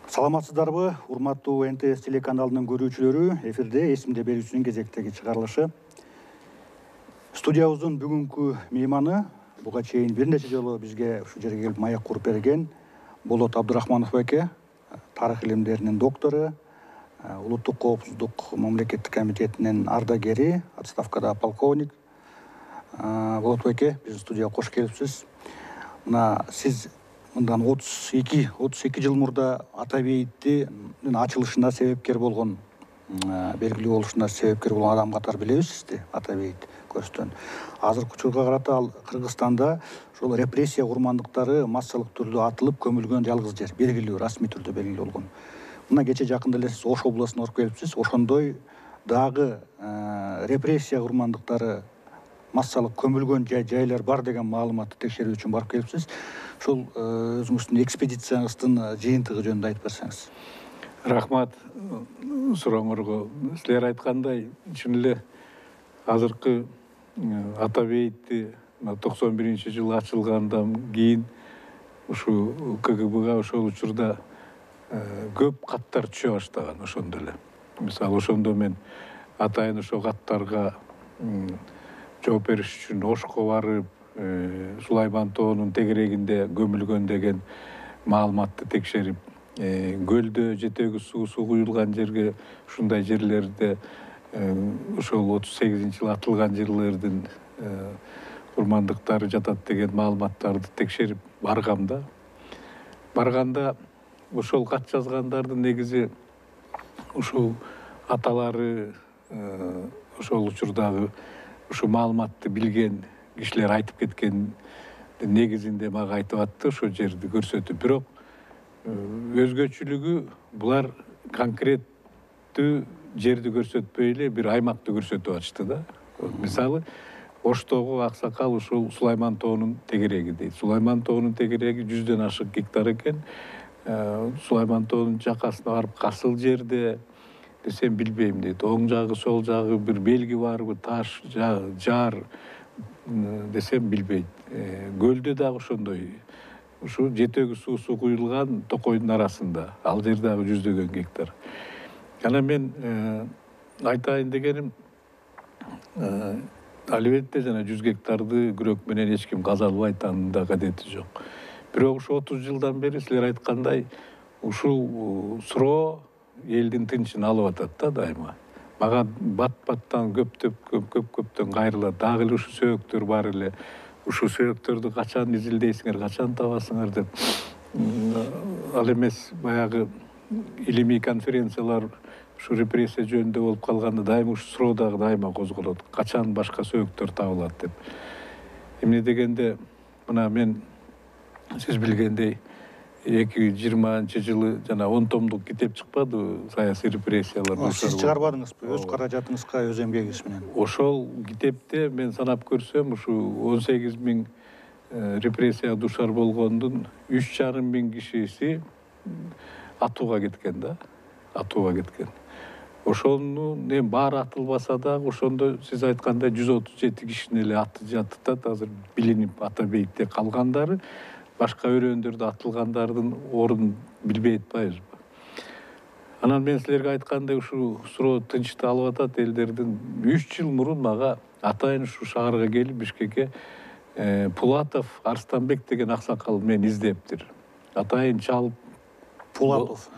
Саламатсыздарбы, урматтуу НТС телеканалынын көрүүчүлөрү, эфирде эсимде берүүчүнүн кезектеги чыгарылышы. Студиябыздын бүгүнкү мейманы буга чейин бир нече жолу бизге ушу жерге келип маяк куруп берген Болот Абдурахманов эке, тарых илимдеринин доктору, улуттук коопсуздук мамлекеттик комитетинин ардагери, отставкада полковник. Болот эке, биздин студияга кош келипсиз. Мына сиз мындан 32 жыл мурда Ата бейиттин ачылышына себепкер болгон, белгилүү болушуна себепкер болгон адам катары билебиз сизди, Ата бейит көрүстөн. Азыркы учурга карата ал Кыргызстанда ошол репрессия курмандыктары массалык түрдө атылып көмүлгөн жалгыз жер, белгилүү, расмий түрдө белгилүү болгон. Мына кече жакында эле сиз Ош областына барып келипсиз. Ошондой дагы репрессия курмандыктары массалык көмүлгөн жайлар бар деген маалыматты текшерүү үчүн барып келипсиз. Ошол өзүңүздүн экспедицияңыздын жыйынтыгы жөнүндө айтып берсеңиз. Рахмат сурооңорго. Силер айткандай, чын эле азыркы Ата бейитти 91-жылы ачылгандан кийин ушу КГБга ошол учурда көп каттар түшө баштаган ошондо эле. Мисалы, ошондо мен атайын ошол каттарга жооп бериш үчүн Ошко барып, Сулайман тоонун тегерегинде көмүлгөн деген маалыматты текшерип, көлдө жетеги суу куюлган жерге, ушундай жерлерде ошол 38-жылы атылган жерлердин курмандыктары жатат деген маалыматтарды текшерип баргам да. Барганда ошол кат жазгандардын негизи ушул аталары ошол учурдагы ушу маалыматты билген кишилер айтып кеткен негизинде мага айтып атты, ошол жерди көрсөтүп. Бирок өзгөчөлүгү булар конкреттүү жерди көрсөтпөй эле бир аймакты көрсөтүп атышты да. Мисалы, Оштогу аксакал ушул Сулайман тоонун тегереги дейт. Сулайман тоонун тегереги 100дөн ашык гектар экен. Сулайман тоонун жакасына барып касыл жерде десем билбейм дейт. Оң жагы, сол жагы бир белги барбы, таш, жар десем билбейт. Көлдө дагы ошондой. Ушу жетеги суусу куюлган токойдун арасында. Ал жер дагы 100дөгөн гектар. Жана мен айтайын дегеним, албетте жана 100 гектарды күрөк менен эч ким каза албайт, анын да кадети жок. Бирок ушу 30 жылдан бери силер айткандай ушул суроо элдин тынчын алып атат да дайыма. Мага бат-баттан көптөн кайрылат. Дагы эле ушу сөөктөр бар эле. Ушу сөөктөрдү качан изилдейсиңер, качан табасыңар деп. Ал эмес баягы илимий конференциялар ушу репрессия жөнүндө болуп калганда дайыма ушу суроо дагы дайыма козголот. Качан башка сөөктөр табылат деп. Эмне дегенде, мына мен сиз билгендей 2020-жылы жана 10 томдук китеп чыкпады, саясий репрессиялар. Сиз чыгарбадыңызбы, өз каражатыңызга, өз эмгегиңиз менен? Ошол китепте мен санап көрсөм, ушу 18.000 репрессияга душар болгондун 3.500 кишиси атууга кеткен да, атууга кеткен. Ошонун эми баары атылбаса дагы, ошондо сиз айткандай 137 кишинин эле аты жатат, азыр билинип Ата бейитте калгандары. Башка өрөөндөрдө атылгандардын ордун билбей атпайбызбы. Анан мен силерге айткандай ушу суроо тынчты алып атат элдердин. 3 жыл мурун мага атайын ушу шаарга келип Бишкекке Пулатов Арстанбек деген аксакал мени издептир. Атайын чалып Пулатов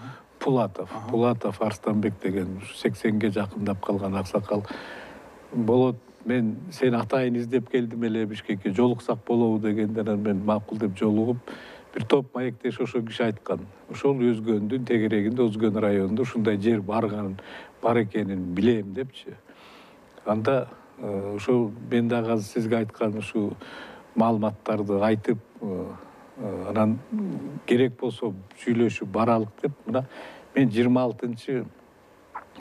Арстанбек деген 80ге жакындап калган аксакал. Болот, мен сени атайын издеп келдим эле Бишкекке, жолуксак болобу дегенде мен макул деп жолугуп, бир топ маектеш ошол киши айткан. Ошол Өзгөндүн тегерегинде, Өзгөн районунда ушундай жер бар экенин билем депчи. Анда ошол мен дагы азыр сизге айткан ушу маалыматтарды айтып, анан керек болсо сүйлөшүп баралык деп, мына мен 26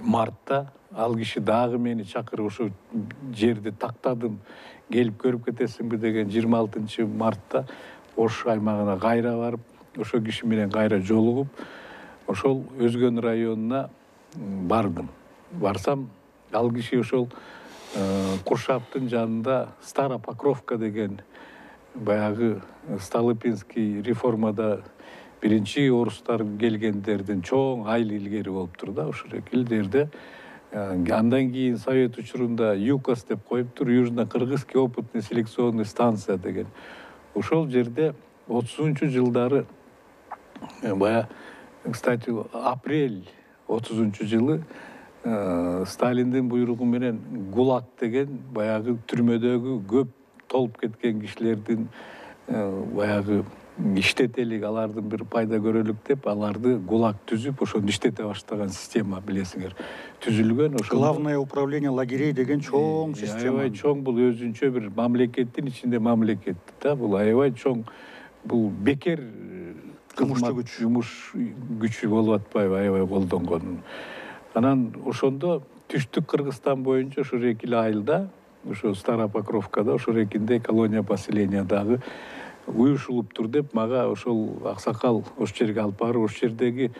мартта ал киши дагы мени чакырып ошо жерди тактадым, келип көрүп кетесиңби деген 26 мартта Ош аймагына кайра барып, ошол киши менен кайра жолугуп, ошол Өзгөн районуна бардым. Барсам, ал киши ошол Куршаптын жанында Стара Покровка деген баягы Столыпинский реформада биринчи орустар келгендердин чоң айыл илгери болуптур да ошол жерде. Андан кийин совет учурунда ЮКОС деп коюптур, Южно-Кыргызский опытный селекционный станция деген. Ошол жерде 30-жылдары бая, кстати, апрель 30-жылы Сталиндин буйругу менен ГУЛАГ деген баягы түрмөдөгү көп толуп кеткен кишилердин баягы иштетелик, алардын бир пайда көрөлүк деп аларды ГУЛАГ түзүп, ошону иштете баштаган система билесиңер түзүлгөн. Главное управление лагерей деген чоң система. Аябай чоң, бул өзүнчө бир мамлекеттин ичинде мамлекет да, бул аябай чоң, бул бекер жумуш күчү болуп атпайбы, аябай колдонгон. Анан ошондо түштүк Кыргызстан боюнча ошо эки айылда, ошо Старопокровкада, ошо экинде колония поселениядагы уюшулуптур деп мага ошол аксакал ошол жерге алып барып, ошол жердеги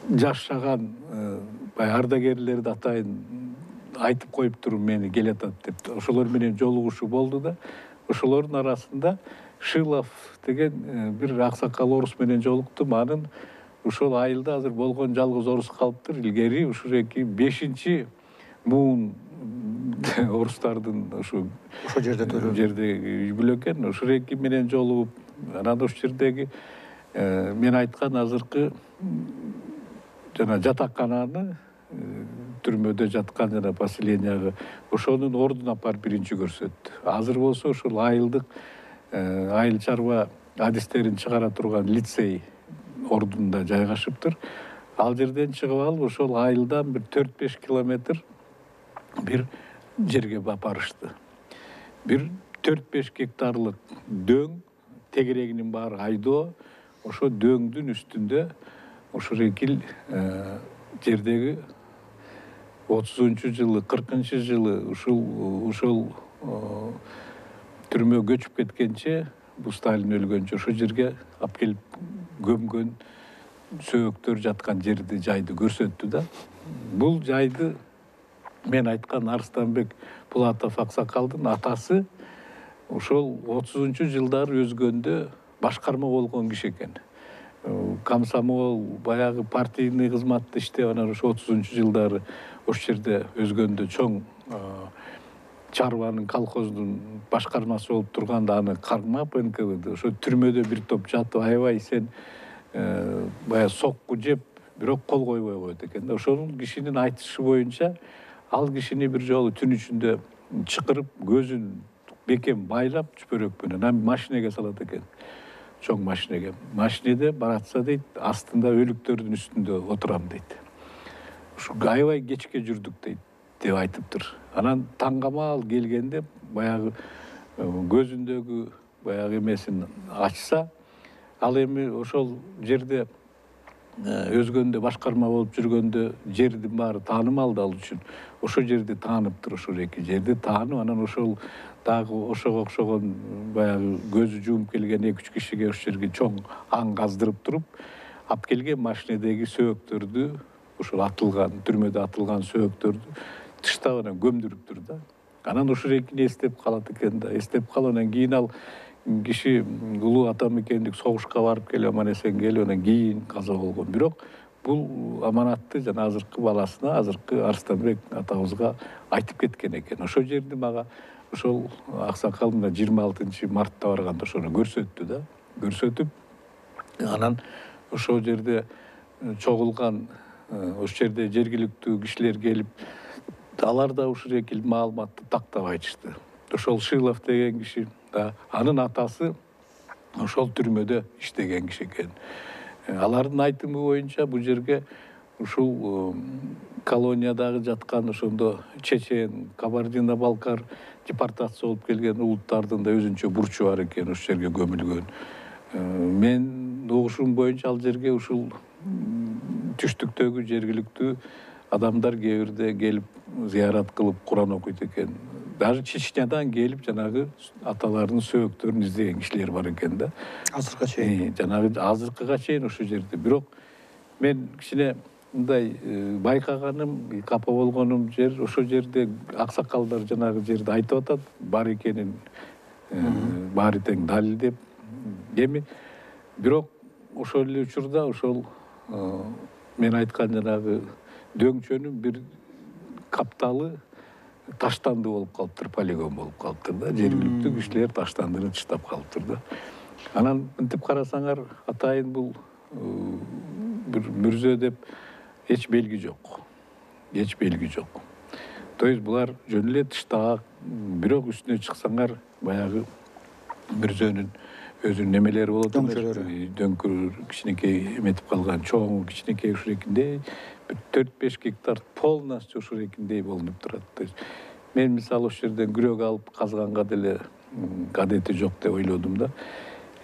жашаган ардагерлерди атайын айтып коюптур, мени келатат деп. Ошолор менен жолугушуу болду да, ошолордун арасында Шилов деген бир аксакал орус менен жолуктум. Анын ошол айылда азыр болгон жалгыз орус калыптыр. Илгери ушул эки 5-чи муун орустардын ошо жерде үлгүлө экен. Ошол эки менен жолугуп, анан ошол жердеги мен айткан азыркы жана жатакананы, түрмөдө жаткан жана поселенияга ошонун ордун апарып биринчи көрсөттү. Азыр болсо ошол айылдык айыл чарба адистерин чыгара турган лицей ордунда жайгашыптыр. Ал жерден чыгып алып, ошол айылдан бир 4-5 километр бир жерге апарышты. Бир 4-5 гектарлык дөң, тегерегинин баары айдоо, ошо дөңдүн үстүндө ошол эки жердеги 30-жылы, 40-жылы ушул түрмө көчүп кеткенче, бу Сталин өлгөнчө ошол жерге алып келип көмгөн сөөктөр жаткан жерди, жайды көрсөттү да. Бул жайды мен айткан Арыстанбек Пулатов аксакалдын атасы ошол 30-жылдары өзгөндө башкарма болгон киши экен. Комсомол, баягы партийный кызматта иштеп, анан ошо 30-жылдары ошол жерде өзгөндө чоң чарбанын, колхоздун башкармасы болуп турганда аны кармап НКВД ошо түрмөдө бир топ жатып, аябай сен баягы сокку жеп, бирок кол койбой коет экен да. Ошонун кишинин айтышы боюнча, ал кишини бир жолу түн ичинде чакырып, көзүн бекем байлап чүпөрөк менен анан машинеге салат экен. Чоң машинеге. Машинеде баратса дейт, астында өлүктөрдүн үстүндө отурам дейт. Ушу аябай кечке жүрдүк дейт, деп айтыптыр. Анан таңгамал келгенде баягы көзүндөгү баягы эмесин ачса, ал эми ошол жерде өзгөндө башкарма болуп жүргөндө жердин баары таанымал ал үчүн. Ошол жерди тааныптыр, ошол эки жерди таанып, анан ошол дагы ошого окшогон баягы көзү жумуп келген 2-3 кишиге ошол жерге чоң аң каздырып туруп, алып келген машинедеги сөөктөрдү, ошол атылган, түрмөдө атылган сөөктөрдү тыштап анан көмдүрүптүр да. Анан ошол экини эстеп калат экен да, эстеп калып, анан кийин ал киши улуу атамекендик согушка барып келип, аман эсен келип, анан кийин каза болгон. Бирок бул аманатты жана азыркы баласына, азыркы Арыстанбек атабызга айтып кеткен экен. Ошол жерди мага ошол аксакал мына 26-мартта барганда ошону көрсөттү да. Көрсөтүп, анан ошол жерде чогулган, ошол жерде жергиликтүү кишилер келип, алар да ушул эки маалыматты тактап айтышты. Ошол Шилов деген киши да, анын атасы ошол түрмөдө иштеген киши экен. Алардын айтымы боюнча бул жерге ушул колониядагы жаткан ошондо чечен, Кабардино-Балкар депортация болуп келген улуттардын да өзүнчө бурчу бар экен, ошол жерге көмүлгөн. Мен угушум боюнча ал жерге ушул түштүктөгү жергиликтүү адамдар кээ бирде келип зыярат кылып Куран окуйт экен. Даже Чечнядан келип жанагы аталардын сөөктөрүн издеген кишилер бар экен да. Азыркыга чейин. Жанагы азыркыга чейин ошол жерде. Бирок мен кичине мындай байкаганым, капа болгонум жер, ошол жерде аксакалдар жанагы жерде айтып атат, бар экенин баары тең далилдеп эми бирок ошол эле учурда ошол мен айткан жанагы дөңчөнүн бир капталы таштанды болуп калыптыр, полигон болуп калыптыр да. Жергиликтүү кишилер таштандыны тыштап калыптыр да. Анан мынтип карасаңар, атайын бул бир мүрзө деп эч белги жок. Эч белги жок. То есть булар жөн эле тыштаак, бирок үстүнө чыксаңар, баягы мүрзөнүн өзүнүн немелери болот эмес, дөңкүр кичинекей эметип калган, чоң кичинекей ушурекиндей бир 4-5 гектар полностью ушурекиндей болуп турат. То есть мен мисалы ошол жерден күрөк алып казганга деле кадети жок деп ойлодум да.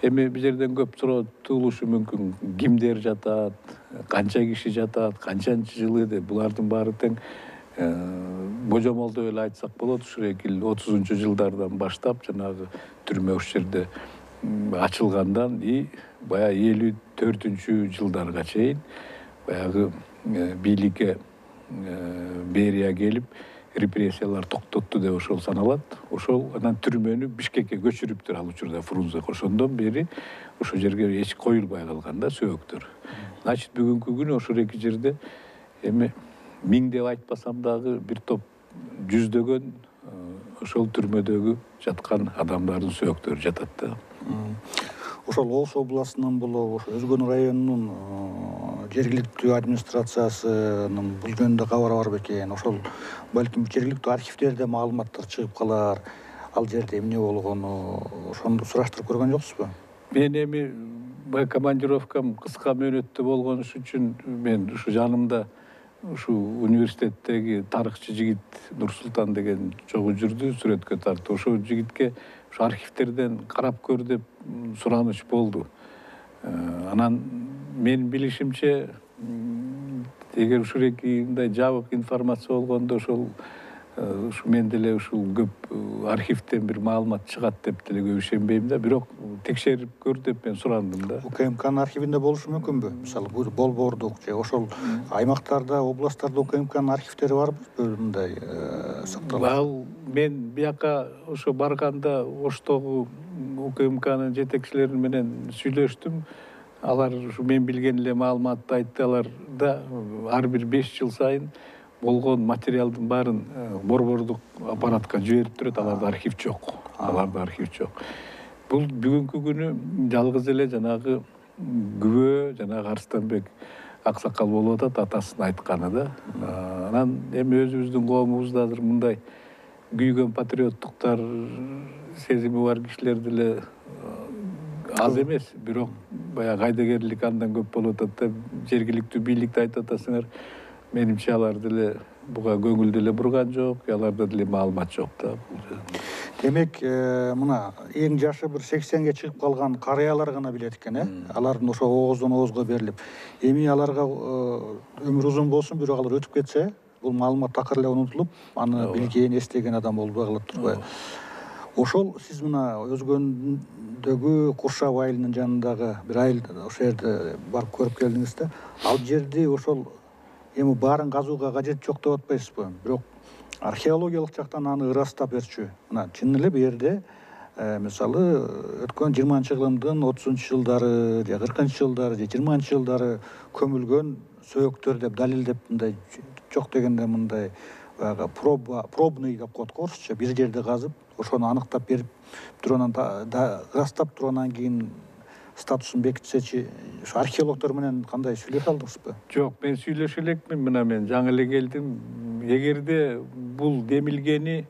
Эми бул жерден көп суроо туулушу мүмкүн. Кимдер жатат, канча киши жатат, канчанчы жылы деп. Булардын баары тең божомолдоп эле айтсак болот, ушурекил 30-жылдардан баштап жанагы түрмө ошол жерде ачылгандан баягы 54-жылдарга чейин баягы бийликке Берия келип репрессиялар токтотту деп ошол саналат. Ошол анан түрмөнү Бишкекке көчүрүптүр ал учурда Фрунзе. Ошондон бери ошол жерге эч коюлбай калган да сөөктөр. Значит, бүгүнкү күнү ошол эки жерде эми 1000 деп айтпасам дагы бир топ жүздөгөн ошол түрмөдөгү жаткан адамдардын сөөктөрү жатат да. Ошол Ош областынын болобу, Өзгөн районунун жергиликтүү администрациясынын бул жөнүндө кабары бар бекен. Ошол балким жергиликтүү архивдерде маалыматтар чыгып калар. Ал жерде эмне болгону, ошону сураштырып көргөн жоксузбу? Мен эми командировкам кыска мөөнөттө болгон үчүн мен ушу жанымда ушу университеттеги тарыхчы жигит Нурсултан деген чогуу жүрдү, сүрөткө тартып. Ошол жигитке ушу архивдерден карап көр деп сураныч болду. Анан мен билишимче, эгер ушуреки мындай жабык информация болгондо ошол мен деле ушул көп архивден бир маалымат чыгат деп деле көп ишенбейм да. Бирок текшерип көр деп мен сурандым да. УКМКнын архивинде болушу мүмкүнбү? Мисалы Болбордук же ошол аймактарда, областтарда УКМКнын архивдери барбы? Мындай сакталат. Ал мен бияка ошо барганда Оштогу УКМКнын жетекчилери менен сүйлөштүм. Алар ушу мен билген эле маалыматты айтты. Алар да ар бир 5 жыл сайын болгон материалдын баарын борбордук аппаратка жиберип турат. Аларда архив жок. Бул бүгүнкү күнү жалгыз эле жанагы күбө, жанагы Арстанбек аксакал болуп атат, атасынын айтканы да. Анан эми өзүбүздүн коомубузда азыр мындай күйгөн патриоттуктар сезими бар кишилер деле аз эмес, бирок баягы кайдыгерлик андан көп болуп атат да. Жергиликтүү бийликти айтып атасыңар, менимче алар деле буга көңүл деле бурган жок, аларда деле маалымат жок да. Демек, мына эң жашы бир 80ге чыгып калган карыялар гана билет экен, алардын ошо ооздон оозго берилип. Эми аларга өмүр узун болсун, бирок алар өтүп кетсе, бул маалымат такыр эле унутулуп, аны билген, эстеген адам болбой калат турбайбы? Ошол сиз мына Өзгөндөгү Куршап айылынын жанындагы бир айыл ошол жерде барып көрүп келдиңиз да. Ал жерди ошол эми баарын казууга кажет жок деп атпайсызбы? Бирок археологиялык жактан аны ырастап берчү. Мына чын эле бу жерде мисалы өткөн 20-кылымдын 30-жылдары же 40-жылдары же 20-жылдары көмүлгөн сөөктөр деп далилдеп мындай жок дегенде мындай пробный деп коет го орусча, бир жерде казып, ошону аныктап берип туруп анан ырастап туруп анан кийин статусун бекитсечи, ошо археологдор менен кандай сүйлөшө алдыңызбы? Жок, мен сүйлөшө элекмин, мына мен жаңы эле келдим. Эгерде бул демилгени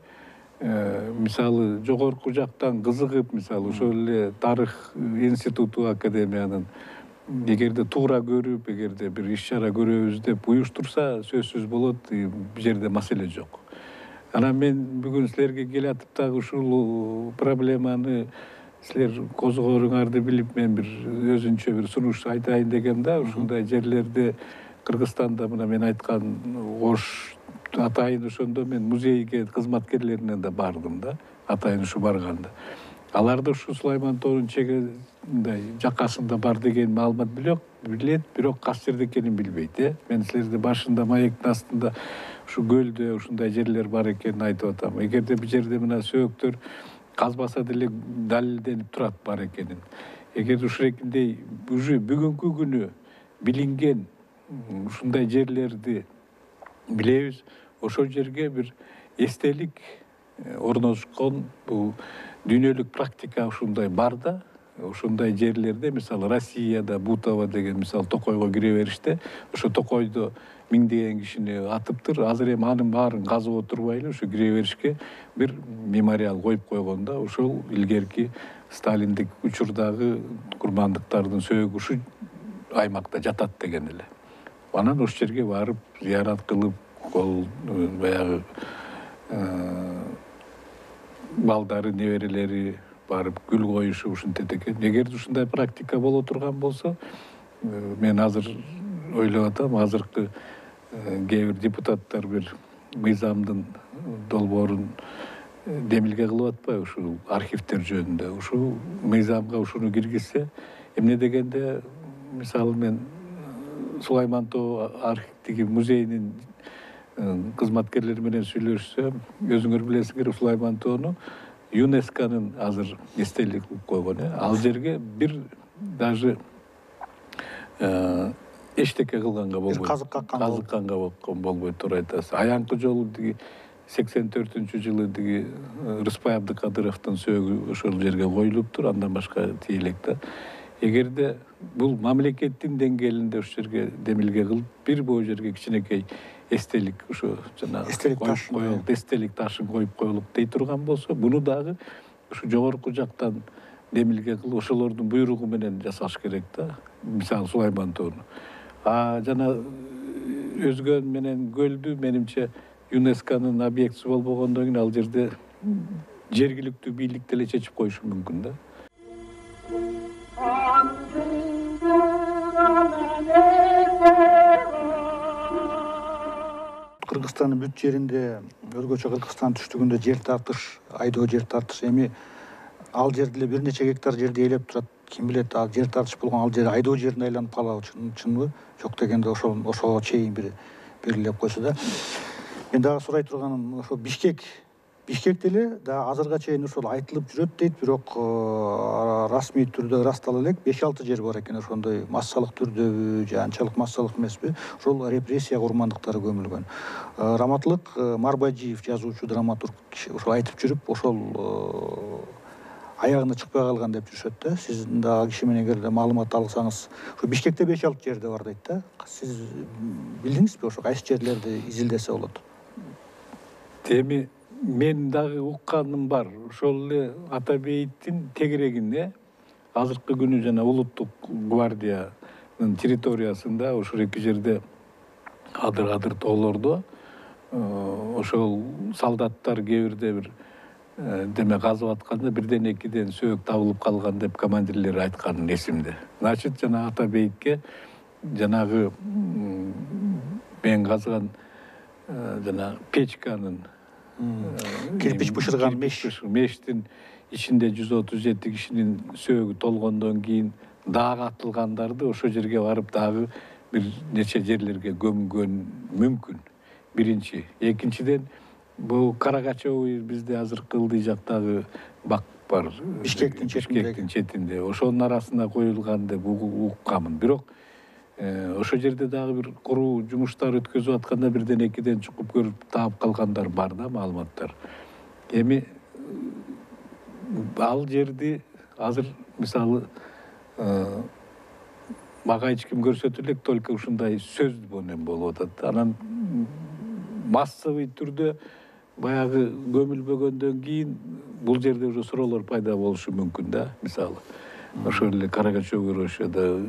мисалы жогорку жактан кызыгып, мисалы ошол эле тарых институту академиянын эгерде туура көрүп, эгерде бир иш-чара көрөбүз деп уюштурса, сөзсүз болот, бул жерде маселе жок. Анан мен бүгүн силерге келатып дагы ушул проблеманы силер козгооруңарды билип, мен бир өзүнчө бир сунуш айтайын дегем да. Ушундай жерлерде Кыргызстанда мына мен айткан Ош атайын ошондо мен музейге кызматкерлерине да бардым да. Атайын ушу барганда. Аларда ушу Сулайман тоонун мындай жакасында бар деген маалымат билет, бирок кайсы жерде экенин билбейт. Мен силерде башында маектин астында ушу көлдө ушундай жерлер бар экенин айтып атам. Эгерде бул жерде мына сөөктөр казбаса деле далилденип турат бар экенин. Эгер ушурекиндей уже бүгүнкү күнү билинген ушундай жерлерди билебиз, ошол жерге бир эстелик орношкон бул дүйнөлүк практика ушундай бар да. Ушундай жерлерде, мисалы Россияда Бутово деген мисалы Токойго кире бериште, ошо Токойдо миңдеген кишини атыптыр. Азыр эми анын баарын казып отурбайлы, ушу кире беришке бир мемориал коюп койгон да. Ошол илгерки сталиндик учурдагы курмандыктардын сөөгү ушу аймакта жатат деген эле. Анан ошол жерге барып, зыярат кылып, кол баягы балдары, неберелери барып гүл коюшу ушинтет экен. Эгер ушундай практика боло турган болсо, мен азыр ойлоп атам, азыркы кээ бир депутаттар бир мыйзамдын долбоорун демилге кылып атпайбы ушул архивдер жөнүндө. Ушул мыйзамга ушуну киргизсе, эмне дегенде, мисалы мен Сулайман Тоо архивдеги музейинин кызматкерлери менен сүйлөшсөм, өзүңөр билесиңер, Сулайман Тоону ЮНЕСКОнун азыр эстелик кылып койгон. Ал жерге бир даже эчтеке кылганга болбойт. Казык Казыкканга болбойт, туура айтасыз. Аянкы жолу 84-жылы Рыспай Абдыкадыровдун сөөгү ошол жерге коюлуптур, андан башка тиелек да. Эгерде бул мамлекеттин деңгээлинде ошол жерге демилге кылып, бир бул жерге кичинекей эстелик ушу жанагы эстелик ташын коюп коелук дей турган болсо, буну дагы ушу жогорку жактан демилге кылып, ошолордун буйругу менен жасаш керек да. Мисалы Сулайман Тоону. Жана өзгөн менен көлдү менимче ЮНЕСКОнун объектиси болбогондон кийин ал жерде жергиликтүү бийлик деле чечип коюшу мүмкүн да. Кыргызстандын бүт жеринде, өзгөчө Кыргызстан түштүгүндө жер тартыш, айдоо жер тартыш, эми ал жерде эле бир нече гектар жерди ээлеп турат. Ким билет, ал жер тартыш болгон ал жер айдоо жерине айланып калабы, чынбы? Жок дегенде ошого чейин бир белгилеп койсо да. Мен дагы сурай турганым, ошо Бишкек деле да азырга чейин ошол айтылып жүрөт дейт, бирок расмий түрдө ырастала элек 5-6 жер бар экен, ошондой массалык түрдөбү же анчалык массалык эмеспи, ошол репрессия курмандыктары көмүлгөн. Раматлык Марбажиев, жазуучу, драматург киши ошол айтып жүрүп, ошол аягына чыкпай калган деп жүрүшөт да. Сиздин дагы киши менен эгер маалымат алсаңыз, ошо Бишкекте 5-6 жерде бар дейт да. Сиз билдиңизби, ошо кайсы жерлерди изилдесе болот? Эми мен дагы укканым бар. Ошол эле Атабеевдин тегерегинде азыркы күнү жана улуттук гвардиянын территориясында ошол эки жерде адыр тоолордо ошол солдаттар кээ бирде бир деме казып атканда бирден экиден сөөк табылып калган деп командирлери айтканы эсимде. Значит, жана Атабеевке жанагы мен казган жана печканын кирпич бышырган мештин ичинде 137 кишинин сөөгү толгондон кийин дагы атылгандарды ошол жерге барып дагы бир нече жерлерге көмгөн мүмкүн. Биринчи. Экинчиден, бул Карагачевый бизде азыркы Ылдый жактагы бак бар. Бишкектин четинде. Ошонун арасына коюлган деп укканмын. Бирок ошол жерде дагы бир куруу жумуштар өткөзүп атканда бирден экиден чукуп көрүп таап калгандар бар да, маалыматтар. Эми ал жерди азыр мисалы мага эч ким көрсөтө элек, только ушундай сөз менен болуп атат. Анан массовый түрдө баягы көмүлбөгөндөн кийин бул жерде уже суроолор пайда болушу мүмкүн да, мисалы. Ошол эле Карагачевый рошода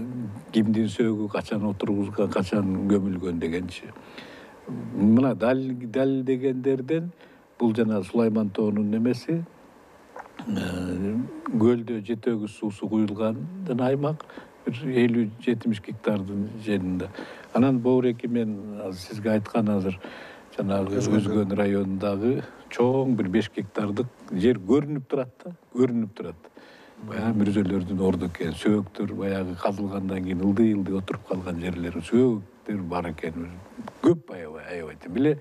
кимдин сөөгү качан отургузган, качан көмүлгөн дегенчи. Мына дегендерден бул жана Сулайман Тоонун немеси көлдө жетөгүз суусу куюлган аймак, бир 50-70 гектардын жеринде. Анан Боуреки мен сизге айткан азыр жанагы Өзгөн районундагы чоң бир 5 гектардык жер көрүнүп турат да, көрүнүп турат. Баягы мүрзөлөрдүн орду экен, сөөктөр баягы казылгандан кийин ылдый отуруп калган жерлер, сөөктөр бар экен. Көп аябай эле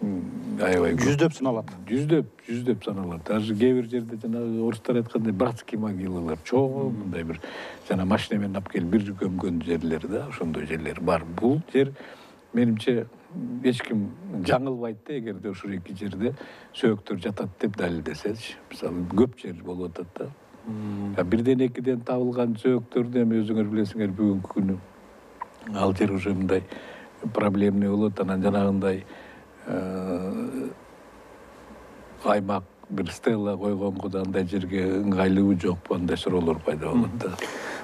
аябай жүздөп саналат. жүздөп саналат. Даже кээ бир жерде жанагы орустар айткандай братский могилалар чоң мындай бир жана машина менен алып келип бир көмгөн жерлер да, ошондой жерлер бар. Бул жер менимче эч ким жаңылбайт да, эгерде ушул эки жерде сөөктөр жатат деп далилдесечи. Мисалы көп жер болуп атат да. Бирден экиден табылган сөөктөрдү эми өзүңөр билесиңер бүгүнкү күнү ал жер уже мындай проблемный болот. Анан жанагындай аймак бир стелла койгонго да андай жерге ыңгайлуубу жокпу, андай суроолор пайда болот да.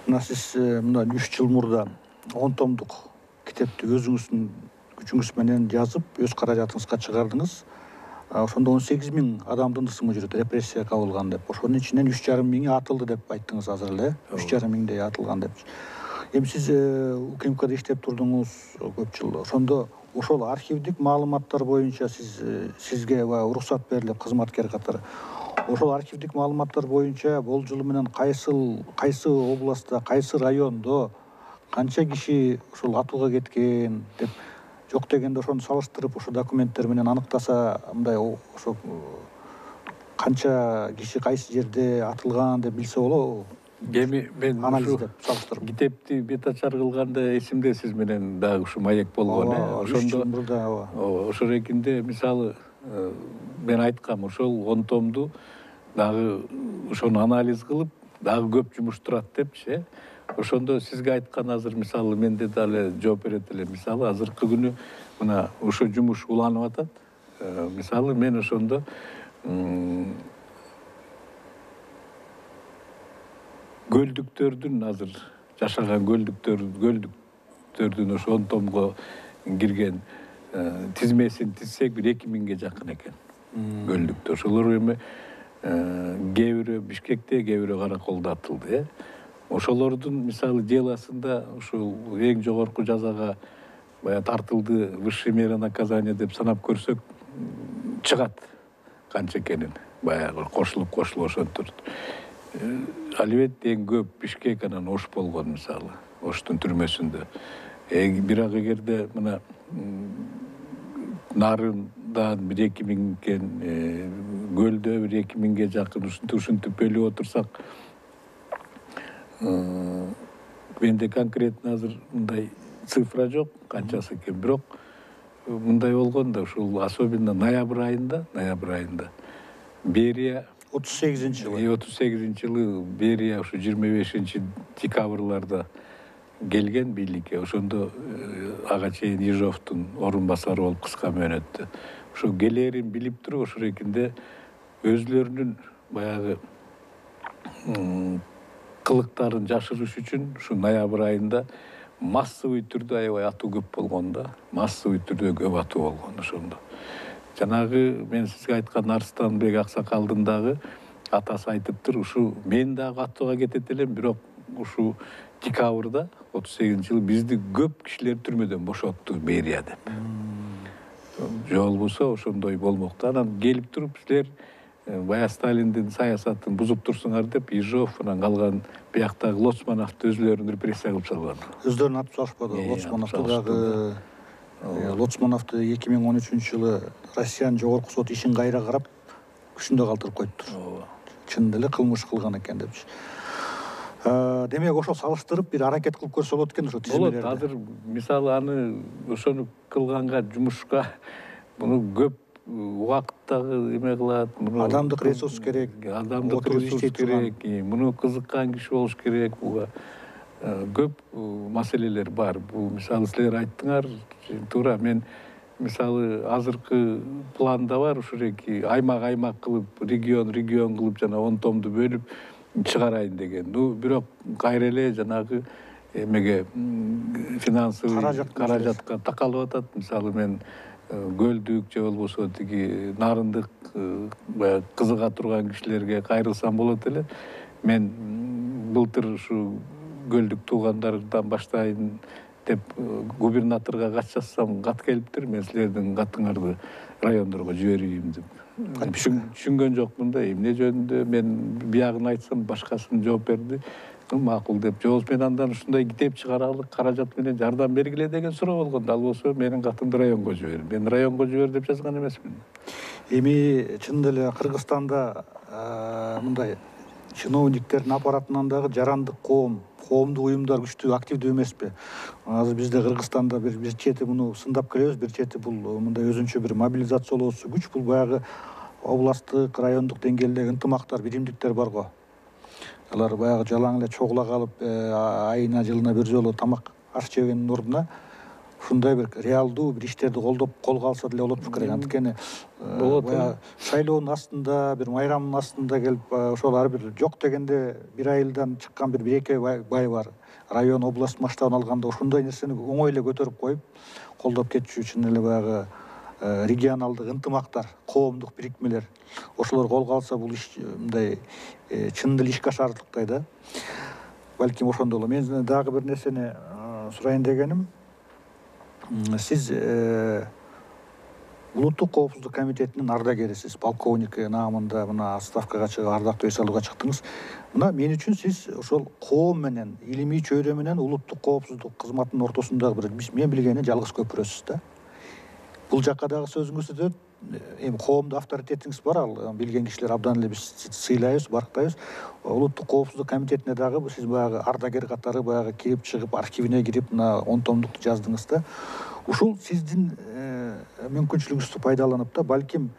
Мына сиз мындан 3 жыл мурда 10 томдук китепти өзүңүздүн күчүңүз менен жазып, өз каражатыңызга чыгардыңыз. Ошондо 18 000 адамдын ысымы жүрөт, репрессия кабылган деп. Ошонун ичинен 3,5 миңи атылды деп айттыңыз азыр эле. 3,5 миңдей атылган деп. Эми сиз УКМКда иштеп турдуңуз көп жыл. Ошондо ошол архивдик маалыматтар боюнча сизге уруксат берилип кызматкер катары. Ошол архивдик маалыматтар боюнча болжолу менен кайсы областта, кайсы райондо канча киши ушул атууга кеткен деп жок дегенде ошону салыштырып, ошо документтер менен аныктаса, мындай ошо канча киши кайсы жерде атылган деп билсе болобу? Эми мен анализдеп салыштырып китепти бет ачар кылганда эсимде сиз менен дагы ушу маек болгон. Ошондо мурда ошол экинде мисалы мен айткам, ошол 10 томду дагы ошону анализ кылып дагы көп жумуш турат депчи. Ошондо сизге айткан азыр мисалы менде дагы жооп берет эле. Мисалы азыркы күнү мына ошо жумуш уланып атат. Мисалы мен ошондо көлдүктөрдүн азыр жашаган көлдүктөрдүн ошо 10 томго кирген тизмесин тизсек бир 2000ге жакын экен көлдүктөр. Ошолор эми кээ бирөө Бишкекте, кээ бирөө Караколдо атылды. Ошолордун мисалы делосунда ушул эң жогорку жазага баягы тартылды, высшая мера наказания деп санап көрсөк чыгат канча экенин. Баягы кошулуп ошентип. Албетте эң көп Бишкек анан Ош болгон мисалы. Оштун түрмөсүндө. Бирок эгерде мына Нарында бир 2000 экен, Көлдө бир 2000ге жакын ушинтип бөлүп отурсак, менде конкретно азыр мындай цифра жок, канчасы экен. Бирок мындай болгон да, ушул особенно ноябрь айында Берия 38-жылы Берия ушу 25-декабрларда келген бийликке. Ошондо ага чейин Ежовдун орун басары болуп кыска мөөнөттө. Ошо келерин билип туруп, ошол экинде өзлөрүнүн баягы кылыктарын жашырыш үчүн ушу ноябрь айында массовый түрдө аябай атуу көп болгон да. Массовый түрдө көп атуу болгон ошондо. Жанагы мен сизге айткан Арыстанбек Аксакалдын дагы атасы айтыптыр, ушу мен дагы атууга кетет элем, бирок ушу декабрда 38-жылы бизди көп кишилер түрмөдөн бошотту Берия деп. Жол болсо ошондой болмокта. Анан келип туруп силер бая Сталиндин саясатын бузуп турсуңар деп Ежов анан калган бияктагы Лоцмановду өзлөрүн репрессия кылып салган. Өздөрүн атып салышпады. Лоцмановду дагы Лоцмановду 2013-жылы Россиянын жогорку сот ишин кайра карап күчүндө калтырып коюптур. Чын эле кылмыш кылган экен депчи. Демек ошо салыштырып бир аракет кылып көрсө болот экен ошо тизмелерди. Болот, азыр мисалы аны ошону кылганга жумушка муну көп убакыттагы эме кылат. Адамдык ресурс керек. Адамдык ресурс керек. Муну кызыккан киши болуш керек. Буга көп маселелер бар. Бул мисалы силер айттыңар, туура. Мен мисалы азыркы планда бар ушул эки аймак кылып, регион кылып жана 10 томду бөлүп чыгарайын деген. Бирок кайра эле жанагы эмеге финансовый каражатка такалып атат. Мисалы мен Көлдүк же болбосо тиги Нарындык баягы кызыга турган кишилерге кайрылсам болот эле. Мен былтыр ушу Көлдүк туугандардан баштайын деп губернаторго кат жазсам, кат келиптир. Мен силердин катыңарды райондорго жиберейин деп. түшүнгөн жокмун да эмне жөнүндө. Мен биягын айтсам башкасын жооп берди. Макул деп жооз мен андан ушундай китеп чыгаралы, каражат менен жардам бергиле деген суроо болгон. Ал болсо менин катымды районго жибер. Мен районго жибер деп жазган эмесмин. Эми чын эле Кыргызстанда мындай чиновниктердин аппаратынан дагы жарандык коомдук уюмдар күчтүү, активдүү эмеспи? Азыр бизде Кыргызстанда бир чети муну сындап келебиз, бир чети бул мындай өзүнчө бир мобилизациялоочу күч, бул баягы областтык, райондук деңгээлдеги ынтымактар, биримдиктер бар го. Алар баягы жалаң эле чогула калып, айына, жылына бир жолу тамак аш жегендин ордуна ушундай бир реалдуу бир иштерди колго алса деле болот керек. Анткени баягы шайлоонун астында, бир майрамдын астында келип, ошол ар бир жок дегенде бир айылдан чыккан бир эки бай бар. Район, область масштабын алганда ушундай нерсени оңой эле көтөрүп коюп, колдоп кетчү үчүн эле баягы регионалдык ынтымактар, коомдук бирикмелер, ошолор колго алса бул иш мындай чын деле ишке ашарлыктай да. Балким ошондой болот. Мен дагы бир нерсени сурайын дегеним, сиз улуттук коопсуздук комитетинин ардагерисиз, полковник наамында мына отставкага чыгып, ардактуу эс алууга чыктыңыз. Мына мен үчүн сиз ошол коом менен, илимий чөйрө менен улуттук коопсуздук кызматынын ортосундагы бир мен билгени жалгыз көпүрөсүз да. Бул жакка дагы сөзүңүз өтөт. Эми коомдо авторитетиңиз бар, ал билген кишилер абдан эле биз сыйлайбыз, барктайбыз. Улуттук коопсуздук комитетине дагы сиз баягы ардагер катары баягы кирип чыгып, архивине кирип, мына 10 томдукту жаздыңыз да. Ушул сиздин мүмкүнчүлүгүңүздү пайдаланып да, балким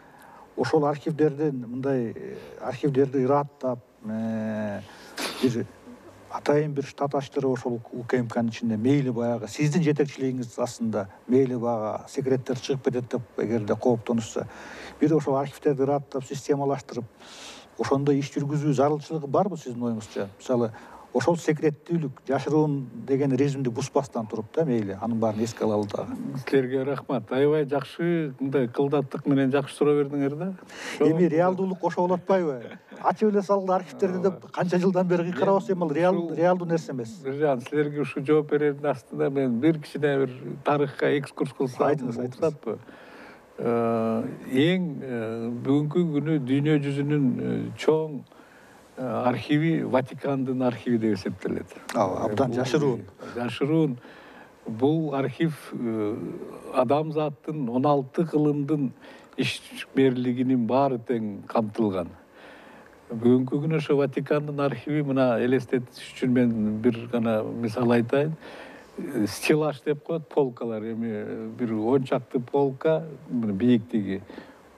ошол архивдерден мындай архивдерди ыраттап, бир атайын бир штат аштырып ошол УКМКнын ичинде мейли баягы сиздин жетекчилигиңиз астында мейли баягы секреттер чыгып кетет деп эгерде кооптонушса, бир ошол архивдерди ыраттап, системалаштырып, ошондой иш жүргүзүү зарылчылыгы барбы сиздин оюңузча? Мисалы, ошол секреттүүлүк, жашыруун деген режимди бузбастан туруп да, мейли анын баарын эске алалы дагы. Силерге рахмат. Аябай жакшы, мындай кылдаттык менен жакшы суроо бердиңер да. Эми реалдуулук ошо болуп атпайбы? Ачып эле салгыла архивдерди деп канча жылдан бери кыйкырабыз, эми ал реалдуу нерсе эмес. Биржан, силерге ушу жооп берердин астында мен бир кичине бир тарыхка экскурс кылсам, айтыңыз. Эң бүгүнкү күнү дүйнө жүзүнүн чоң архиви Ватикандын архиви деп эсептелет. Абдан жашыруун. Жашыруун. Бул архив адамзаттын 16 кылымдын ишмерлигинин баары тең камтылган. Бүгүнкү күнү ошо Ватикандын архиви, мына элестетиш үчүн мен бир гана мисал айтайын. Стеллаж деп коет, полкалар, эми бир 10 чакты полка бийиктиги.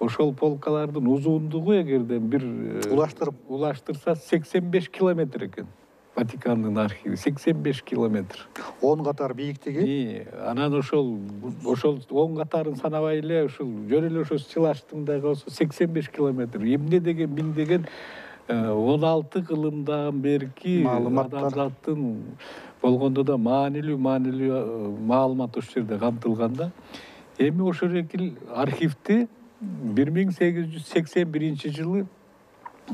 Ошол полкалардын узундугу эгерден бир улаштырса 85 километр экен. Ватикандын архиви 85 километр. 10 катар бийиктиги. Анан ошол 10 катарын санабай эле, ошол жөн эле ошо стеллаждын дагы болсо 85 километр. Эмне деген миң деген 16 кылымдан берки адамзаттын болгондо да маанилүү маалымат ошол жерде камтылган да. Эми ошол экил архивди 1881-жылы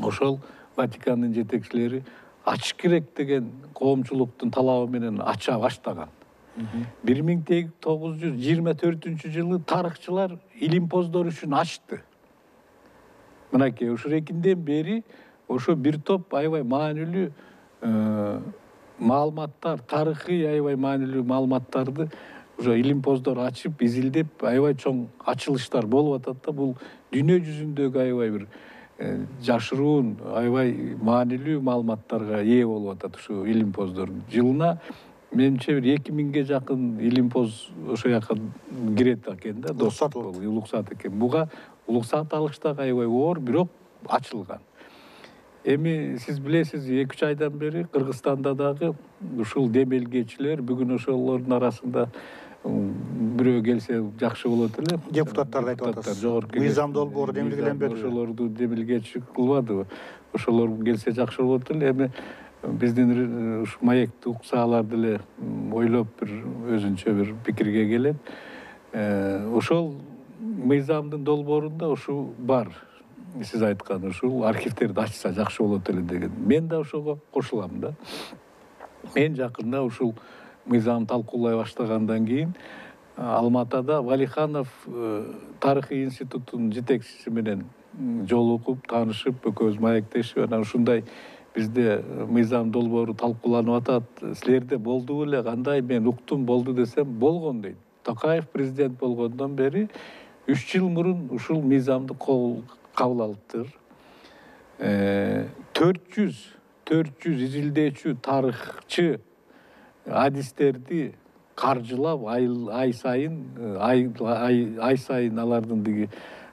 ошол Ватикандын жетекчилери ачыш керек деген коомчулуктун талабы менен ача баштаган. 1924-жылы тарыхчылар илимпоздор үчүн ачты. Мынакей ошол экинден бери ошо бир топ аябай маанилүү маалыматтар, тарыхый аябай маанилүү маалыматтарды ошо илимпоздор ачып, изилдеп, аябай чоң ачылыштар болуп атат да. Бул дүйнө жүзүндөгү аябай бир жашыруун, аябай маанилүү маалыматтарга ээ болуп атат ушу илимпоздор. Жылына менимче бир 2000ге жакын илимпоз ошол жака кирет экен да, улуксат экен. Буга улуксат алыш дагы аябай оор, бирок ачылган. Эми сиз билесиз, 2-3 айдан бери Кыргызстанда дагы ушул демелгечилер, бүгүн ошолордун арасында бирөө келсе жакшы болот эле. Депутаттарды айтып атасыз. Мыйзам долбоору демилгеленбеди. Ошолорду демилгечи кылбадыбы? Ошолор келсе жакшы болот эле. Эми биздин ушу маекти уксаалар деле ойлоп бир өзүнчө бир пикирге келет. Ошол мыйзамдын долбоорунда ушу бар. Сиз айткан ушул архивдерди ачса жакшы болот эле деген. Мен да ошого кошулам да. Мен жакында ушул мыйзам талкуулай баштагандан кийин Алматада Валиханов тарыхый институтунун жетекчиси менен жолугуп, таанышып, экөөбүз маектешип, анан ушундай бизде мыйзам долбоору талкууланып атат. Силерде болду беле, кандай? Мен уктум, болду десем, болгон дейт. Токаев президент болгондон бери 3 жыл мурун ушул мыйзамды кабыл алыптыр. 400 изилдөөчү, тарыхчы адистерди каржылап ай сайын алардын диги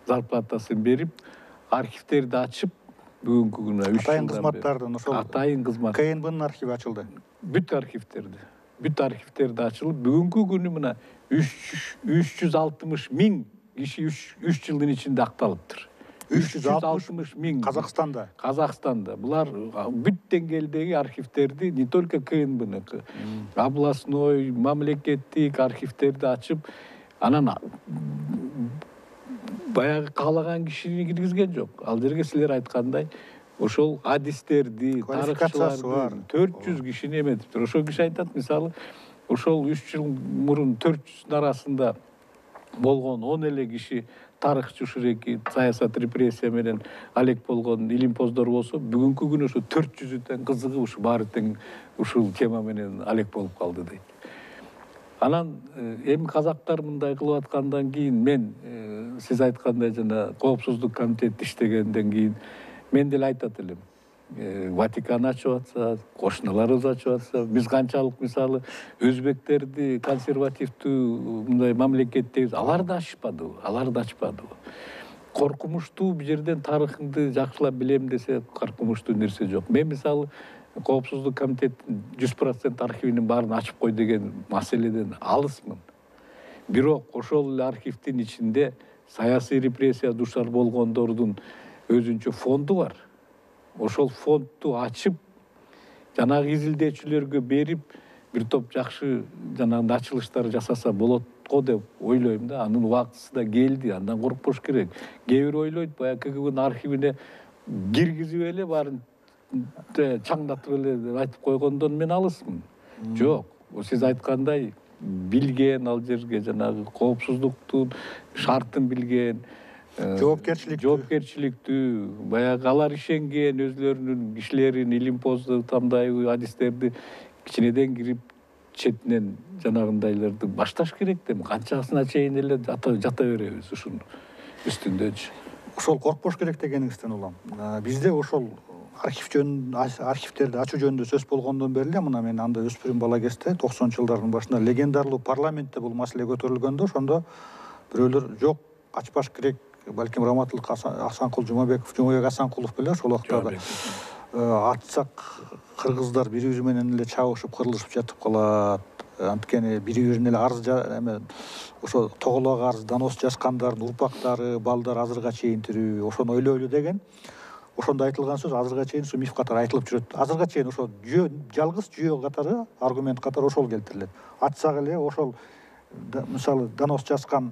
зарплатасын берип, архивтерди ачып, бүгүнкү күнүнө 3 Атайын жылдан кызматтардын ошол атайын кызмат. КНБнын архиви ачылды. Бүт архивтерди ачылып, бүгүнкү күнү мына 360 миң киши 3 жылдын ичинде акталыптыр. 360 миң Казакстанда. Булар бүт деңгээлдеги архивтерди, не только КНБныкы, областной, мамлекеттик архивтерди ачып, анан баягы каалаган кишини киргизген жок. Ал жерге силер айткандай, ошол адистерди, тарыхчыларды 400 кишини эметиптир. Ошол киши айтат, мисалы, ошол 3 жыл мурун 400 арасында болгон 10 эле киши тарыхчы ушуреки саясат репрессия менен алек болгон илимпоздор болсо, бүгүнкү күнү ушу 400 тең кызыгып, ушу баары тең ушул тема менен алек болуп калды дейт. Анан эми казактар мындай кылып аткандан кийин, мен сиз айткандай жана коопсуздук комитетти иштегенден кийин мен деле айтат элем. Ватикан ачып атса, кошуналарыбыз ачып атса, биз канчалык мисалы өзбектерди консервативдүү мындай мамлекеттебиз, алар да ачпадыбы. Коркунучтуу бул жерден тарыхыңды жакшылап билем десе, коркунучтуу нерсе жок. Мен мисалы коопсуздук комитеттин 100% архивинин баарын ачып кой деген маселеден алысмын. Бирок ошол эле архивдин ичинде саясий репрессия душар болгондордун өзүнчө фонду бар. Ошол фондду ачып, жанагы изилдөөчүлөргө берип, бир топ жакшы жанагындай ачылыштар жасаса болот го деп ойлойм да. Анын убактысы да келди, андан коркпош керек. Кээ бир ойлойт, баягы КГБнын архивине киргизип эле баарын чаңдатып эле деп айтып койгондон мен алысмын. Жок, сиз айткандай билген, ал жерге жанагы коопсуздуктун шартын билген, жоопкерчиликтүү, баягы алар ишенген, өзлөрүнүн кишилерин, илимпозду, тамдайбы, адистерди кичинеден кирип, четинен жанагындайларды башташ керек деп, канчасына чейин эле жата беребиз ушунун үстүндөчү. Ошол коркпош керек дегениңизден улам. Бизде ошол архивтерди ачуу жөнүндө сөз болгондон бери эле, мына мен анда өспүрүм бала кезде 90-жылдардын башында легендарлуу парламентте бул маселе көтөрүлгөндө, ошондо бирөөлөр жок, ачпаш керек, балким Раматылык Жумабек Асанкулов беле ошол убакта атсак кыргыздар бири-бири менен эле чабышып, кырылышып жатып калат. Анткени бири-бирине эле арыз ошо тоголок арыз, донос жазгандардын урпактары, балдар азырга чейин тирүү. Ошону ойлойлу деген. Ошондо айтылган сөз азырга чейин ушу миф катары айтылып жүрөт. Азырга чейин ошо жалгыз жүйө катары, аргумент катары ошол келтирилет. Атсак эле ошол мисалы донос жазган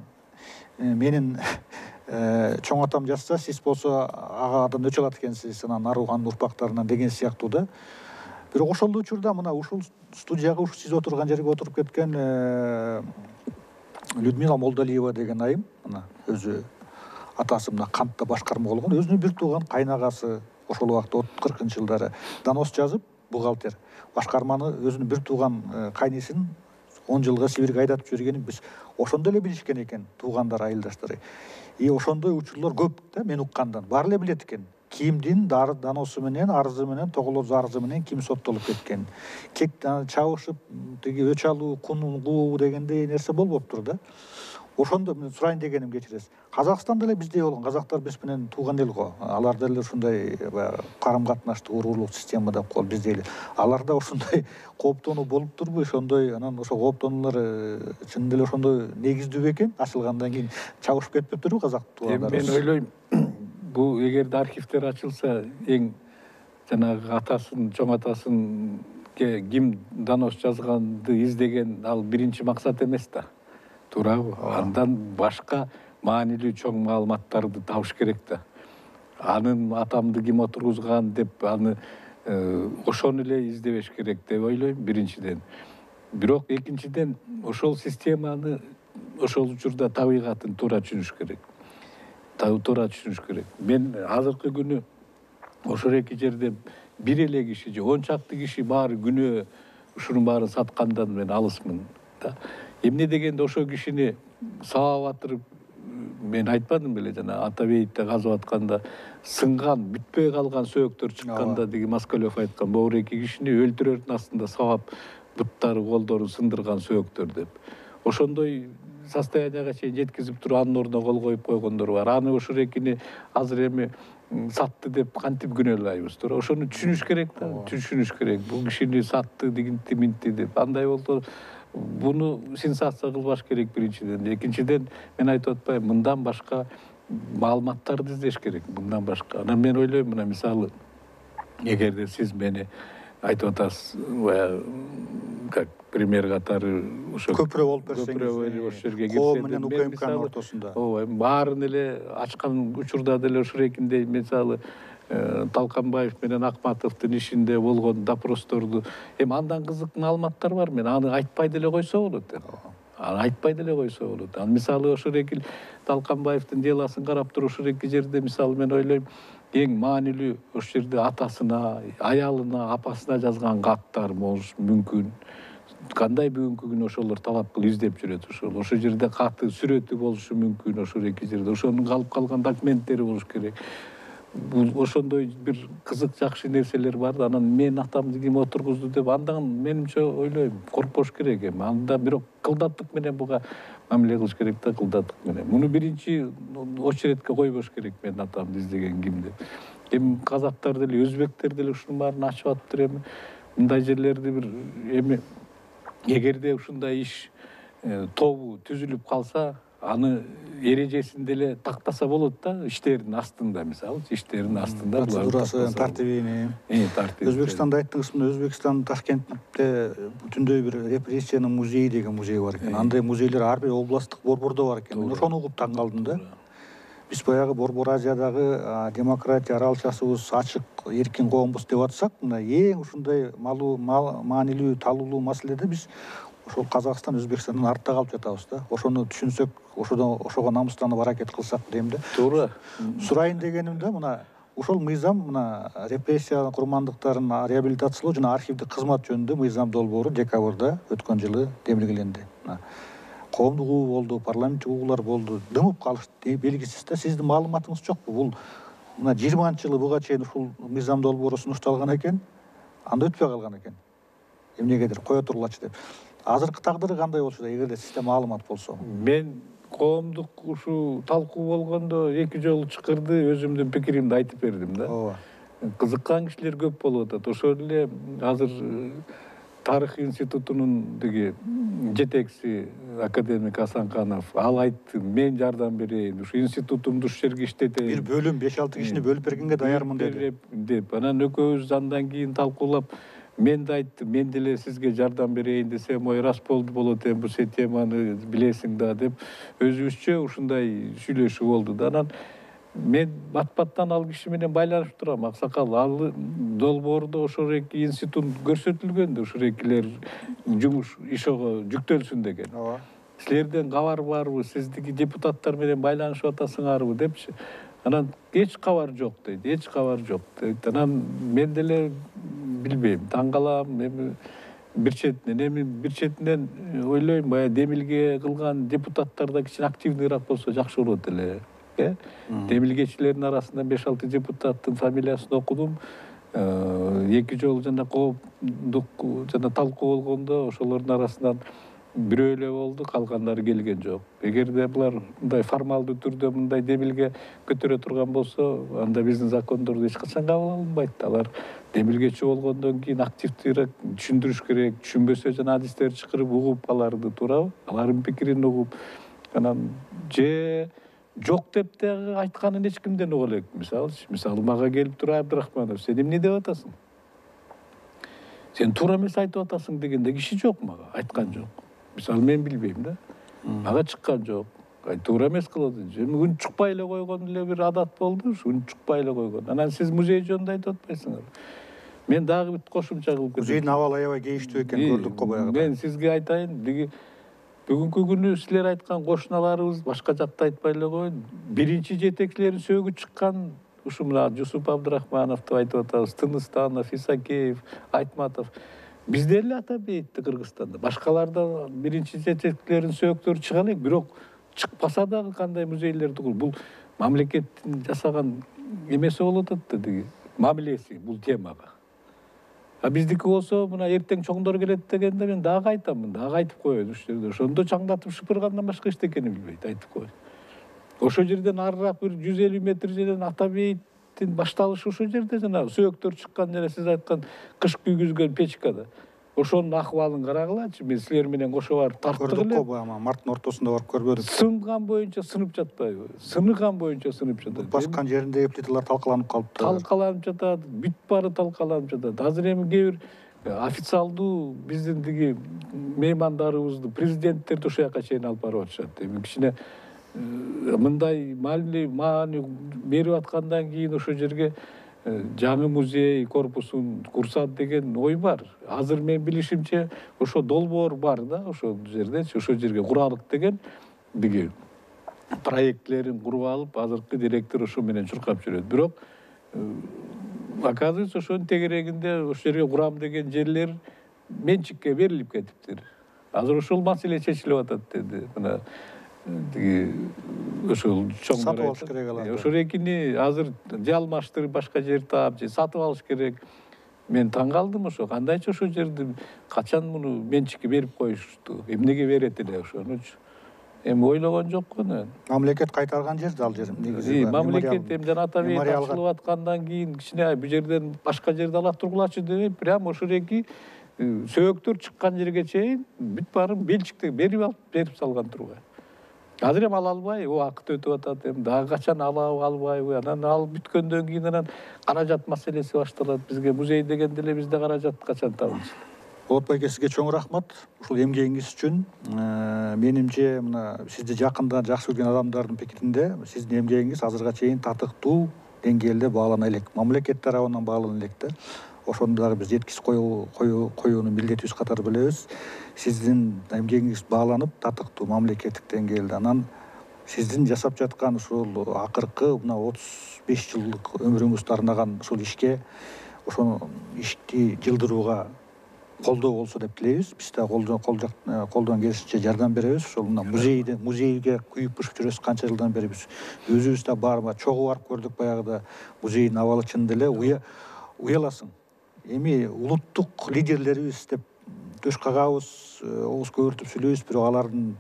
менин чоң атам жазса, сиз болсо агадан өч алат экенсиз, анан арууганын урпактарынан деген сыяктуу да. Бирок ошол учурда мына ушул студияга, ушу сиз отурган жерге отуруп кеткен Людмила Молдалиева деген айым, мына өзү атасы мына кантта башкарма болгон, өзүнүн бир тууган кайнагасы ошол убакта 40-жылдары донос жазып, бухгалтер башкарманы өзүнүн бир тууган кайнисын 10 жылга Сибирге айдатып жибергенин биз ошондо эле билишкен экен, туугандар, айылдаштары. Ошондой учурлар көп да, мен уккандан. Баары эле билет экен. Кимдин доносу менен, арызы менен, тоголоз арызы менен ким соттолуп кеткен. Кек чабышып, тиги өч алуу, кун угуу дегендей нерсе болбоптур да. Ошондо мен сурайын дегеним, кечиресиз. Казакстанда эле биздей болгон, казактар биз менен тууган эл го. Алар деле ушундай карым-катнаштуу, уруулук системада кол биздей эле. Аларда ошондой кооптонуу болуп турбу, ошондой анан ошо кооптонуулар чын эле ошондой негиздүү бекен? Ачылгандан кийин чабышып кетпептирби казак туугандар? Мен ойлойм, бул эгерде архивтер ачылса, эң жанагы атасын, чоң атасынга ким донос жазганды издеген ал биринчи максат эмес да. Туурабы? Андан башка маанилүү чоң маалыматтарды табыш керек да. Анын атамды ким отургузган деп, аны ошону эле издебеш керек деп ойлойм, биринчиден. Бирок экинчиден ошол системаны ошол учурда табигатын туура түшүнүш керек. туура түшүнүш керек. Мен азыркы күнү ошол эки жерде бир эле киши же 10 чакты киши баары күнөө ушунун баарын саткандан мен алысмын да. Эмне дегенде ошол кишини сабап атырып, мен айтпадым беле жана Атабейтте казып атканда сынган, бүтпөй калган сөөктөр чыкканда деги Москалев айткан могу эки кишини өлтүрөрдүн астында сабап буттары, колдорун сындырган сөөктөр деп. Ошондой состоянияга чейин жеткизип туруп анын ордуна кол коюп койгондор бар. Аны ошол экини азыр эми сатты деп кантип күнөөлайбыз туура. Ошону түшүнүш керек да, түшүнүш керек. Бул кишини сатты, дигинти, минти деп. Андай болсо буну сенсация кылбаш керек биринчиден. Экинчиден мен айтып атпайм, мындан башка маалыматтарды издеш керек, мындан башка. Анан мен ойлойм, мына мисалы, эгерде сиз мени айтып атасыз, как пример катары ошо көпүрө болуп берсеңиз, ошол жерге коо кирсе, менен УКМКнын ортосунда. ооба, баарын эле ачкан учурда деле ошол экиндей, мисалы, Талканбаев менен Акматовдун ишинде болгон допросторду, эми андан кызык маалыматтар бар, мен аны айтпай деле койсо болот. Аны айтпай деле койсо болот. Ал мисалы ошол эки Талканбаевдин делосын карап туруп ошол эки жерде мисалы мен ойлойм, эң маанилүү ошол жерде атасына, аялына, апасына жазган каттар болушу мүмкүн. Кандай бүгүнкү күнү ошолор талап кылып издеп жүрөт ошол. Ошол жерде каты сүрөтү болушу мүмкүн ошол эки жерде. Ошонун калып калган документтери болуш керек. Бул ошондой бир кызык жакшы нерселер бар да. Анан мен атамды ким отургузду деп андан менимче ойлойм, коркпош керек эми. Анда бирок кылдаттык менен буга мамиле кылыш керек да, кылдаттык менен. Муну биринчи очередке койбош керек, мен атамды издеген ким деп. Эми казактар деле, өзбектер деле ушунун баарын ачып атыптыр эми. Мындай жерлерди бир эми эгерде ушундай иш тобу түзүлүп калса, аны эрежесин деле тактаса болот да, иштердин астында, мисалы, иштердин астында процедурасын, тартибини. тартиби. Өзбекстанда айттыңыз, мына Өзбекстан Ташкентте бүтүндөй бир репрессиянын музейи деген музей бар экен. Андай музейлер ар бир областтык борбордо бар экен. Мен ошону угуп таң калдым да. Биз баягы Борбор Азиядагы демократия аралчасыбыз, ачык, эркин коомбуз деп атсак, мына эң ушундай маанилүү, талуулуу маселеде биз ошол Казакстан, Өзбекстандан артта калып жатабыз да. Ошону түшүнсөк, ошого намыстанып аракет кылсак дейм да. Туура. Сурайын дегеним да, мына ушул мыйзам, мына репрессия курмандыктарын реабилитациялоо жана архивдик кызмат жөнүндө мыйзам долбоору декабрда өткөн жылы демилгеленди. Коомдук угуу болду, парламенттик угуулар болду, дымып калышты, белгисиз да. Сиздин маалыматыңыз жокпу? Бул мына 20-жылы буга чейин ушул мыйзам долбоору сунушталган экен, анда өтпөй калган экен. Эмнегедир кое тургулачы деп. Азыркы тагдыры кандай болчу да, эгерде сизде маалымат болсо? Мен коомдук ушу талкуу болгондо 2 жолу чакырды, өзүмдүн пикиримди айтып бердим да. Ооба. Кызыккан кишилер көп болуп атат. Ошол эле азыр Тарых институтунун деги жетекчиси академик Асанканов ал айтты, мен жардам берейин, ушу институтумду ушул жерге иштетейин. Бир бөлүм 5-6 кишини бөлүп бергенге даярмын деп. Анан экөөбүз андан кийин талкуулап, мен да айттым, мен деле сизге жардам берейин десем, ой, раз болот эми бул сен теманы билесиң да деп, өзүбүзчө ушундай сүйлөшүү болду да. Анан мен бат-баттан ал киши менен байланышып турам, аксакал, ал долбоордо ошол эки институт көрсөтүлгөн да, ушул экилер жумуш ишого жүктөлсүн деген. Ооба. Силерден кабар барбы, сиздики депутаттар менен байланышып атасыңарбы депчи. Анан эч кабар жок дейт, эч кабар жок дейт. Анан мен деле билбейм, таң калам, эми бир четинен ойлойм, баягы демилге кылган депутаттар да кичине активныйраак болсо жакшы болот эле. Демилгечилердин арасында 5-6 депутаттын фамилиясын окудум. 2 жолу жана коомдук жана талкуу болгондо ошолордун арасынан бирөө эле болду, калгандары келген жок. Эгерде булар мындай формалдуу түрдө мындай демилге көтөрө турган болсо, анда биздин закондордо эч качан кабыл алынбайт. Алар демилгечи болгондон кийин активдүүрөөк түшүндүрүш керек, түшүнбөсө жана адистер чакырып угуп аларды, туурабы? Алардын пикирин угуп, анан же жок деп дагы айтканын эч кимден уга элек. Мисалы мага келип туруп, Абдрахманов, сен эмне деп атасың? Сен туура эмес айтып атасың дегенде киши жок мага, айткан жок. Мисалы мен билбейм да. Мага чыккан жок. Туура эмес кылат. Эми үн чукпай эле койгон эле бир адат болду, үн чукпай эле койгон. Анан сиз музей жөнүндө айтып атпайсыңар. Мен дагы бир кошумча кылып кетем. Музейдин абалы аябай кейиштүү экен, көрдүк го баягы. Мен сизге айтайын, деги Бүгүнкү күнү силер айткан кошуналарыбыз башка жакта айтпай эле коеюн. Биринчи жетекчилердин сөөгү чыккан ушу мына Жусуп Абдрахмановду айтып атабыз, Тыныстанов, Исакеев, Айтматов. Бизде эле ата бейитти Кыргызстанда. Башкаларда биринчи жетекчилердин сөөктөрү чыга элек, бирок чыкпаса дагы кандай музейлерди куруп, бул мамлекеттин жасаган эмеси болуп атат да, тиги мамилеси бул темага. А биздики болсо мына эртең чоңдор келет дегенде мен дагы айтамын, дагы айтып коеюн ушул жерде. Ошондо чаңдатып шыпыргандан башка эчтекени билбейт, айтып коеюн. Ошол жерден арыраак бир 150 метр жерден ата бейиттин башталышы ошол жерде жанагы сөөктөр чыккан жана сиз айткан кыш күйгүзгөн печкада. Ошонун акыбалын карагылачы, мен силер менен кошо барып тарттык эле. Көрдүк го, марттын ортосунда барып көрбөдүк. Сынган боюнча сынып жатпайбы? Сыныган боюнча сынып жатат. Баскан жериндеги плиталар талкаланып калыптыр. Талкаланып жатат, бүт баары талкаланып жатат. Азыр эми кээ бир официалдуу биздин тиги меймандарыбызды, президенттерди ошол жака чейин алып барып атышат. Эми кичине мындай маани берип аткандан кийин ошол жерге жаңы музей корпусун курсат деген ой бар. Азыр мен билишимче ошо долбоор бар да, ошол жердечи, ошол жерге куралык деген биги проектлерин куруп алып, азыркы директор ошо менен чуркап жүрөт. Бирок оказывается, ошонун тегерегинде ошол жерге курам деген жерлер менчикке берилип кетиптир. Азыр ошол маселе чечилип атат деди. Мына тиги ошол чоң сатып алыш керек аларды. Ошол экини азыр же алмаштырып башка жер таап, же сатып алыш керек. Мен таң калдым ошо. Кандайча ошол жерди качан муну менчикке берип коюшту? Эмнеге берет эле ошонучу? Эми ойлогон жокмун мен. Мамлекет кайтарган жер ал жер негизи. Мамлекет эми жана ата бейит ачылып аткандан кийин кичине бул жерден башка жерди ала тургулачы деп, прям ошол эки сөөктөр чыккан жерге чейин бүт баарын менчикте берип салган тургай. Азыр эми ала албай, убакыт өтүп атат, эми дагы качан алабы, албайбы, анан алып бүткөндөн кийин анан каражат маселеси башталат. Бизге музей дегенде эле бизде каражат качан табылчу? Болот байке, сизге чоң рахмат ушул эмгегиңиз үчүн. Менимче мына сизди жакында жакшы көргөн адамдардын пикиринде сиздин эмгегиңиз азырга чейин татыктуу деңгээлде баалана элек, мамлекет тарабынан баалана элек да. Ошону дагы биз жеткизип коюуну милдетибиз катары билебиз. Сиздин эмгегиңиз бааланып, татыктуу мамлекеттик деңгээлде. Анан сиздин жасап жаткан ушул акыркы мына 35 жылдык өмүрүңүздү арнаган ушул ишке, ошону ишти жылдырууга колдоо болсо деп тилейбиз. Биз да колдон келишинче жардам беребиз. Ошол мына музейге күйүп пышып жүрөбүз канча жылдан бери биз. Өзүбүз да барма чогуу барып көрдүк баягыда. Музейдин абалы чындап эле уяласың. Эми улуттук лидерлерибиз деп төш кагабыз, ооз көбүртүп сүйлөйбүз, бирок алардын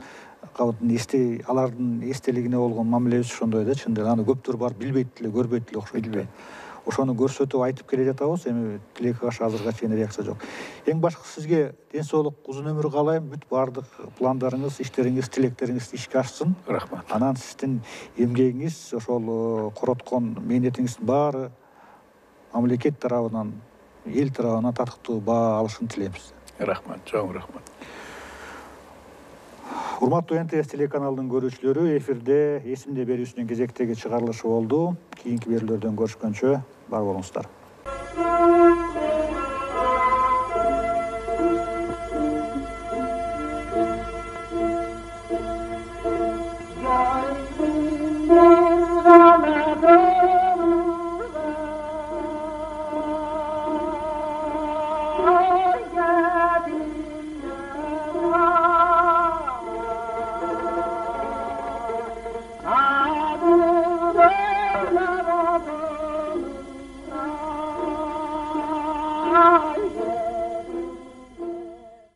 эстелигине болгон мамилебиз ошондой да, чындап эле аны көптөр барып билбейт деле, көрбөйт деле окшойт. Ошону көрсөтүп айтып келе жатабыз. Эми тилекке каршы азырга чейин реакция жок. Эң башкысы сизге ден соолук, узун өмүр каалайм. Бүт баардык пландарыңыз, иштериңиз, тилектериңиз ишке ашсын. Рахмат. Анан сиздин эмгегиңиз, ошол короткон мээнетиңиздин баары мамлекет тарабынан, эл тарабынан татыктуу баа алышын тилейбиз. Рахмат, чоң рахмат. Урматтуу НТС телеканалынын көрүүчүлөрү, эфирде эсимде берүүсүнүн кезектеги чыгарылышы болду. Кийинки берүүлөрдөн көрүшкөнчө бар болуңуздар. Ah